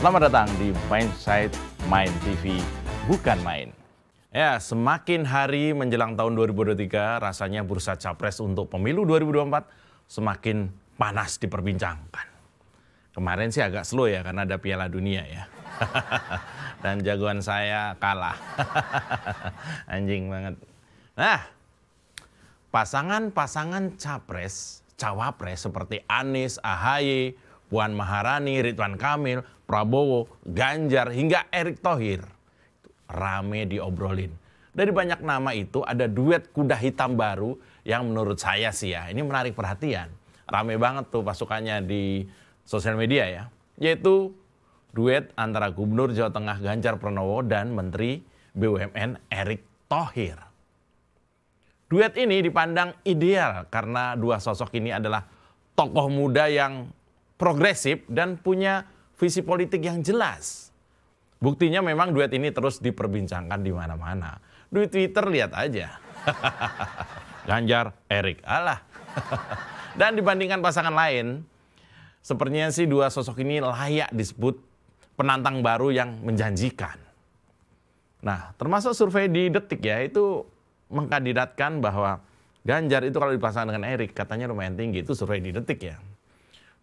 Selamat datang di Mindside Main TV, bukan main. Ya, semakin hari menjelang tahun 2023, rasanya bursa capres untuk pemilu 2024 semakin panas diperbincangkan. Kemarin sih agak slow ya, karena ada Piala Dunia ya. Dan jagoan saya kalah. Anjing banget. Nah, pasangan-pasangan capres, cawapres seperti Anies, AHY, Puan Maharani, Ridwan Kamil, Prabowo, Ganjar, hingga Erick Thohir rame diobrolin. Dari banyak nama itu ada duet kuda hitam baru yang menurut saya sih ya, ini menarik perhatian. Rame banget tuh pasukannya di sosial media ya. Yaitu duet antara Gubernur Jawa Tengah Ganjar Pranowo dan Menteri BUMN Erick Thohir. Duet ini dipandang ideal karena dua sosok ini adalah tokoh muda yang progresif dan punya visi politik yang jelas. Buktinya memang duet ini terus diperbincangkan di mana-mana. Di Twitter lihat aja. Ganjar, Erick, alah. Dan dibandingkan pasangan lain, sepertinya sih dua sosok ini layak disebut penantang baru yang menjanjikan. Nah, termasuk survei di Detik ya, itu mengkandidatkan bahwa Ganjar itu kalau dipasangkan dengan Erick katanya lumayan tinggi, itu survei di Detik ya.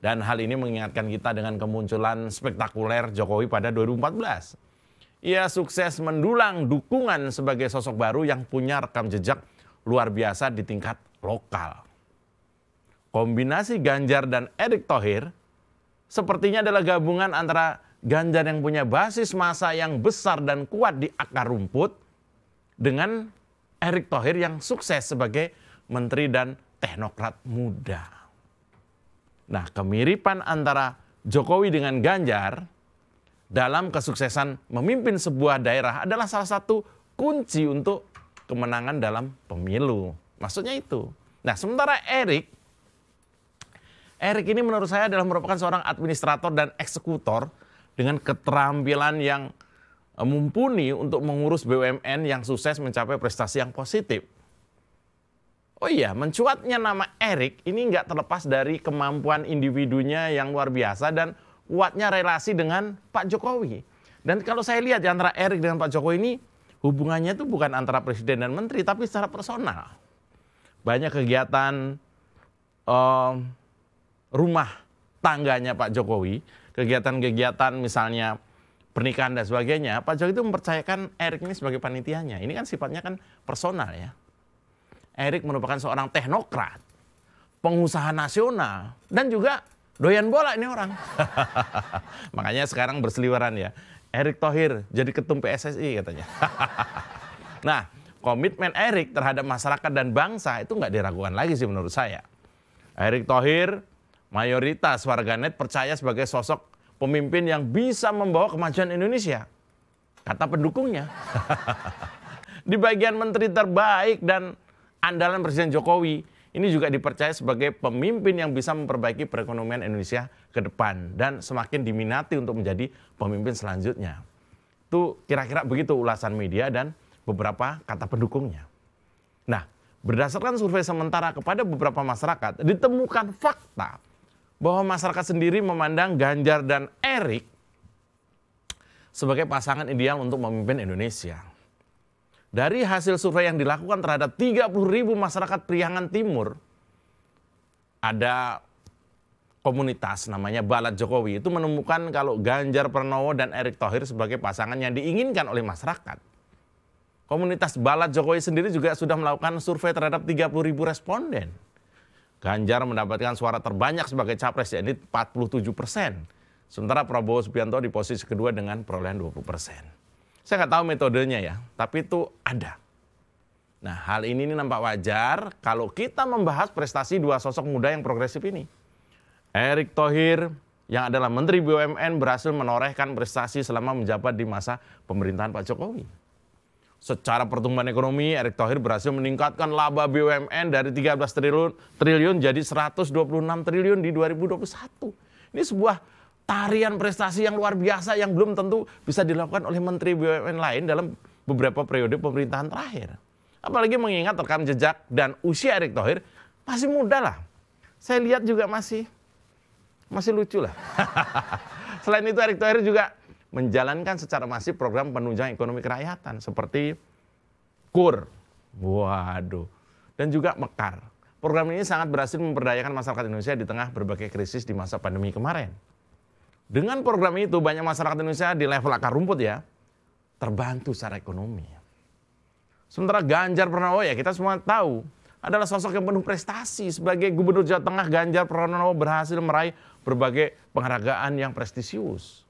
Dan hal ini mengingatkan kita dengan kemunculan spektakuler Jokowi pada 2014. Ia sukses mendulang dukungan sebagai sosok baru yang punya rekam jejak luar biasa di tingkat lokal. Kombinasi Ganjar dan Erick Thohir sepertinya adalah gabungan antara Ganjar yang punya basis massa yang besar dan kuat di akar rumput dengan Erick Thohir yang sukses sebagai menteri dan teknokrat muda. Nah, kemiripan antara Jokowi dengan Ganjar dalam kesuksesan memimpin sebuah daerah adalah salah satu kunci untuk kemenangan dalam pemilu. Maksudnya itu. Nah, sementara Erick ini menurut saya adalah merupakan seorang administrator dan eksekutor dengan keterampilan yang mumpuni untuk mengurus BUMN yang sukses mencapai prestasi yang positif. Oh iya, mencuatnya nama Erick ini nggak terlepas dari kemampuan individunya yang luar biasa dan kuatnya relasi dengan Pak Jokowi. Dan kalau saya lihat di antara Erick dengan Pak Jokowi ini, hubungannya itu bukan antara presiden dan menteri, tapi secara personal. Banyak kegiatan rumah tangganya Pak Jokowi, kegiatan-kegiatan misalnya pernikahan dan sebagainya, Pak Jokowi itu mempercayakan Erick ini sebagai panitianya. Ini kan sifatnya kan personal ya. Erick merupakan seorang teknokrat, pengusaha nasional, dan juga doyan bola ini orang. Makanya sekarang berseliweran ya, Erick Thohir jadi ketum PSSI katanya. Nah, komitmen Erick terhadap masyarakat dan bangsa itu nggak diragukan lagi sih menurut saya. Erick Thohir, mayoritas warganet percaya sebagai sosok pemimpin yang bisa membawa kemajuan Indonesia. Kata pendukungnya. Di bagian menteri terbaik dan andalan Presiden Jokowi, ini juga dipercaya sebagai pemimpin yang bisa memperbaiki perekonomian Indonesia ke depan dan semakin diminati untuk menjadi pemimpin selanjutnya. Itu kira-kira begitu ulasan media dan beberapa kata pendukungnya. Nah, berdasarkan survei sementara kepada beberapa masyarakat, ditemukan fakta bahwa masyarakat sendiri memandang Ganjar dan Erick sebagai pasangan ideal untuk memimpin Indonesia. Dari hasil survei yang dilakukan terhadap 30.000 masyarakat Priangan Timur, ada komunitas namanya Balat Jokowi, itu menemukan kalau Ganjar Pranowo dan Erick Thohir sebagai pasangan yang diinginkan oleh masyarakat. Komunitas Balat Jokowi sendiri juga sudah melakukan survei terhadap 30.000 responden. Ganjar mendapatkan suara terbanyak sebagai capres, yaitu 47%. Sementara Prabowo Subianto di posisi kedua dengan perolehan 20%. Saya nggak tahu metodenya ya, tapi itu ada. Nah, hal ini nampak wajar kalau kita membahas prestasi dua sosok muda yang progresif ini. Erick Thohir yang adalah Menteri BUMN berhasil menorehkan prestasi selama menjabat di masa pemerintahan Pak Jokowi. Secara pertumbuhan ekonomi, Erick Thohir berhasil meningkatkan laba BUMN dari 13 triliun jadi 126 triliun di 2021. Ini sebuah tarian prestasi yang luar biasa yang belum tentu bisa dilakukan oleh Menteri BUMN lain dalam beberapa periode pemerintahan terakhir. Apalagi mengingat rekam jejak dan usia Erick Thohir masih muda lah. Saya lihat juga masih lucu lah. Selain itu Erick Thohir juga menjalankan secara masif program penunjang ekonomi kerakyatan seperti KUR, waduh, dan juga Mekar. Program ini sangat berhasil memberdayakan masyarakat Indonesia di tengah berbagai krisis di masa pandemi kemarin. Dengan program itu banyak masyarakat Indonesia di level akar rumput ya, terbantu secara ekonomi. Sementara Ganjar Pranowo ya kita semua tahu adalah sosok yang penuh prestasi. Sebagai Gubernur Jawa Tengah, Ganjar Pranowo berhasil meraih berbagai penghargaan yang prestisius.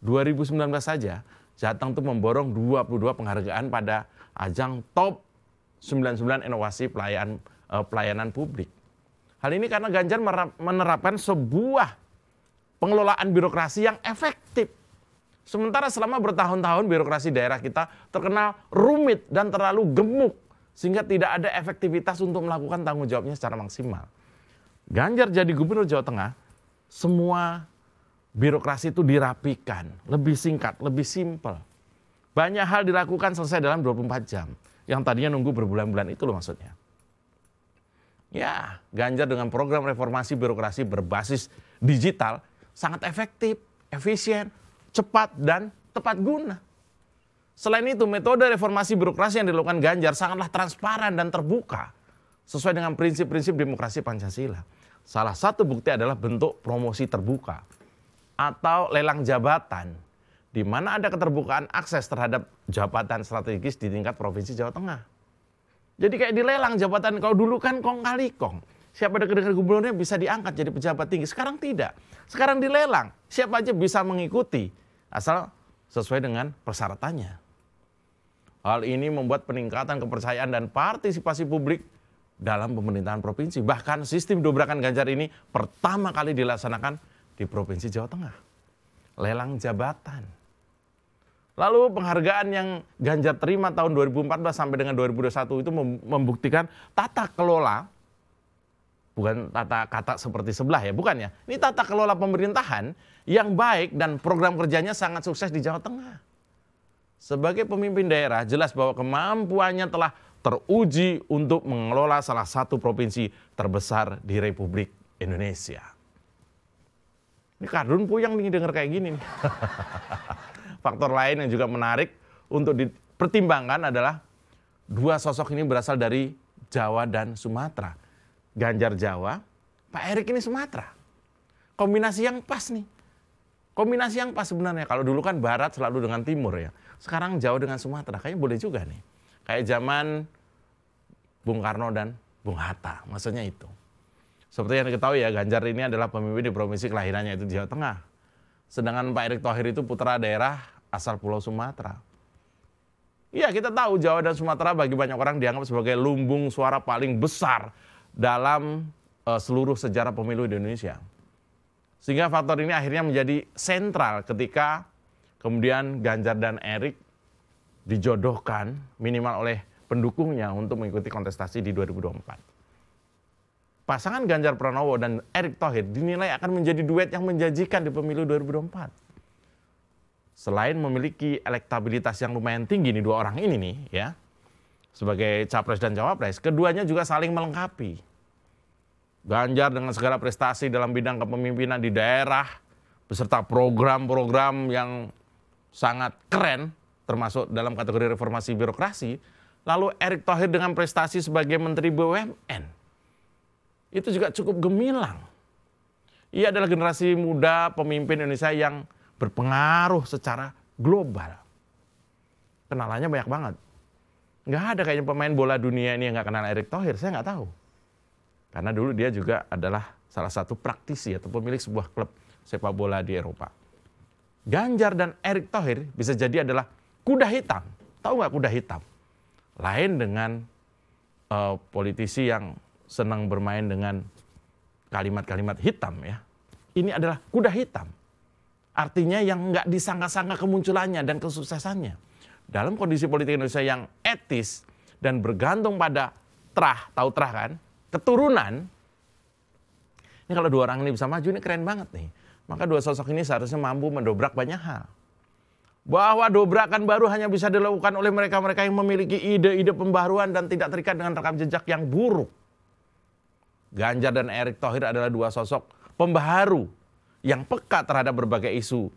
2019 saja, Jateng itu memborong 22 penghargaan pada ajang top 99 inovasi pelayanan publik. Hal ini karena Ganjar menerapkan sebuah pengelolaan birokrasi yang efektif. Sementara selama bertahun-tahun birokrasi daerah kita terkenal rumit dan terlalu gemuk, sehingga tidak ada efektivitas untuk melakukan tanggung jawabnya secara maksimal. Ganjar jadi Gubernur Jawa Tengah, semua birokrasi itu dirapikan, lebih singkat, lebih simpel. Banyak hal dilakukan selesai dalam 24 jam. Yang tadinya nunggu berbulan-bulan itu loh maksudnya. Ya, Ganjar dengan program reformasi birokrasi berbasis digital sangat efektif, efisien, cepat, dan tepat guna. Selain itu, metode reformasi birokrasi yang dilakukan Ganjar sangatlah transparan dan terbuka, sesuai dengan prinsip-prinsip demokrasi Pancasila. Salah satu bukti adalah bentuk promosi terbuka atau lelang jabatan, di mana ada keterbukaan akses terhadap jabatan strategis di tingkat Provinsi Jawa Tengah. Jadi kayak dilelang jabatan, kalau dulu kan kong kali kong. Siapa dekat-dekat gubernurnya bisa diangkat jadi pejabat tinggi. Sekarang tidak. Sekarang dilelang. Siapa aja bisa mengikuti asal sesuai dengan persyaratannya. Hal ini membuat peningkatan kepercayaan dan partisipasi publik dalam pemerintahan provinsi. Bahkan sistem dobrakan Ganjar ini pertama kali dilaksanakan di Provinsi Jawa Tengah. Lelang jabatan. Lalu penghargaan yang Ganjar terima tahun 2014 sampai dengan 2021 itu membuktikan tata kelola, bukan tata kata seperti sebelah ya, bukan ya. Ini tata kelola pemerintahan yang baik dan program kerjanya sangat sukses di Jawa Tengah. Sebagai pemimpin daerah, jelas bahwa kemampuannya telah teruji untuk mengelola salah satu provinsi terbesar di Republik Indonesia. Ini kardun puyang nih denger kayak gini nih. Faktor lain yang juga menarik untuk dipertimbangkan adalah dua sosok ini berasal dari Jawa dan Sumatera. Ganjar Jawa, Pak Erick ini Sumatera. Kombinasi yang pas nih. Kombinasi yang pas sebenarnya. Kalau dulu kan Barat selalu dengan Timur ya. Sekarang Jawa dengan Sumatera. Kayaknya boleh juga nih. Kayak zaman Bung Karno dan Bung Hatta. Maksudnya itu. Seperti yang diketahui ya, Ganjar ini adalah pemimpin di provinsi kelahirannya itu di Jawa Tengah. Sedangkan Pak Erick Thohir itu putra daerah asal Pulau Sumatera. Iya, kita tahu Jawa dan Sumatera bagi banyak orang dianggap sebagai lumbung suara paling besar dalam seluruh sejarah pemilu di Indonesia. Sehingga faktor ini akhirnya menjadi sentral ketika kemudian Ganjar dan Erick dijodohkan minimal oleh pendukungnya untuk mengikuti kontestasi di 2024. Pasangan Ganjar Pranowo dan Erick Thohir dinilai akan menjadi duet yang menjanjikan di pemilu 2024. Selain memiliki elektabilitas yang lumayan tinggi nih dua orang ini nih ya, sebagai capres dan cawapres, keduanya juga saling melengkapi. Ganjar dengan segala prestasi dalam bidang kepemimpinan di daerah, beserta program-program yang sangat keren, termasuk dalam kategori reformasi birokrasi. Lalu Erick Thohir dengan prestasi sebagai Menteri BUMN. Itu juga cukup gemilang. Ia adalah generasi muda pemimpin Indonesia yang berpengaruh secara global. Kenalannya banyak banget. Nggak ada kayaknya pemain bola dunia ini yang nggak kenal Erick Thohir, saya nggak tahu. Karena dulu dia juga adalah salah satu praktisi atau pemilik sebuah klub sepak bola di Eropa. Ganjar dan Erick Thohir bisa jadi adalah kuda hitam. Tahu nggak kuda hitam? Lain dengan politisi yang senang bermain dengan kalimat-kalimat hitam ya. Ini adalah kuda hitam. Artinya yang nggak disangka-sangka kemunculannya dan kesuksesannya. Dalam kondisi politik Indonesia yang etis dan bergantung pada terah, tahu terah kan? Keturunan. Ini kalau dua orang ini bisa maju ini keren banget nih. Maka dua sosok ini seharusnya mampu mendobrak banyak hal. Bahwa dobrakan baru hanya bisa dilakukan oleh mereka-mereka yang memiliki ide-ide pembaruan dan tidak terikat dengan rekam jejak yang buruk. Ganjar dan Erick Thohir adalah dua sosok pembaharu yang peka terhadap berbagai isu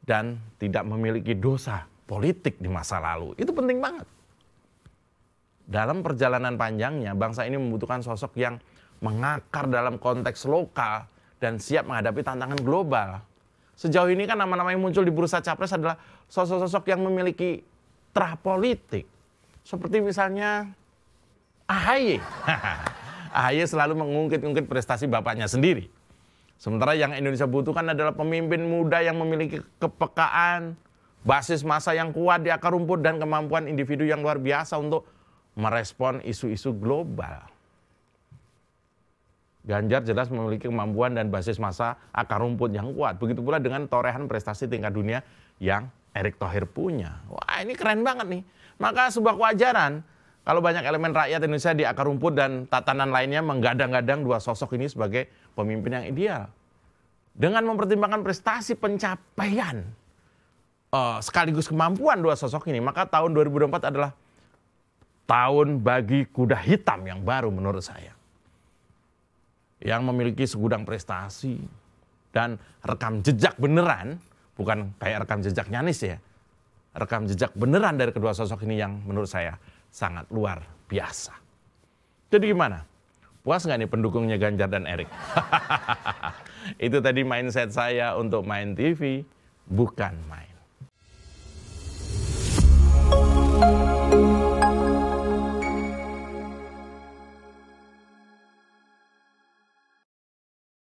dan tidak memiliki dosa politik di masa lalu. Itu penting banget. Dalam perjalanan panjangnya, bangsa ini membutuhkan sosok yang mengakar dalam konteks lokal dan siap menghadapi tantangan global. Sejauh ini kan nama-nama yang muncul di bursa capres adalah sosok-sosok yang memiliki terah politik. Seperti misalnya AHY. AHY selalu mengungkit-ungkit prestasi bapaknya sendiri. Sementara yang Indonesia butuhkan adalah pemimpin muda yang memiliki kepekaan, basis massa yang kuat di akar rumput, dan kemampuan individu yang luar biasa untuk merespon isu-isu global. Ganjar jelas memiliki kemampuan dan basis massa akar rumput yang kuat. Begitu pula dengan torehan prestasi tingkat dunia yang Erick Thohir punya. Wah, ini keren banget nih. Maka sebuah kewajaran kalau banyak elemen rakyat Indonesia di akar rumput dan tatanan lainnya menggadang-gadang dua sosok ini sebagai pemimpin yang ideal. Dengan mempertimbangkan prestasi pencapaian sekaligus kemampuan dua sosok ini, maka tahun 2024 adalah tahun bagi kuda hitam yang baru menurut saya. Yang memiliki segudang prestasi dan rekam jejak beneran, bukan kayak rekam jejak nyanis ya. Rekam jejak beneran dari kedua sosok ini yang menurut saya sangat luar biasa. Jadi gimana? Puas nggak nih pendukungnya Ganjar dan Erick? Itu tadi mindset saya untuk Main TV, bukan main.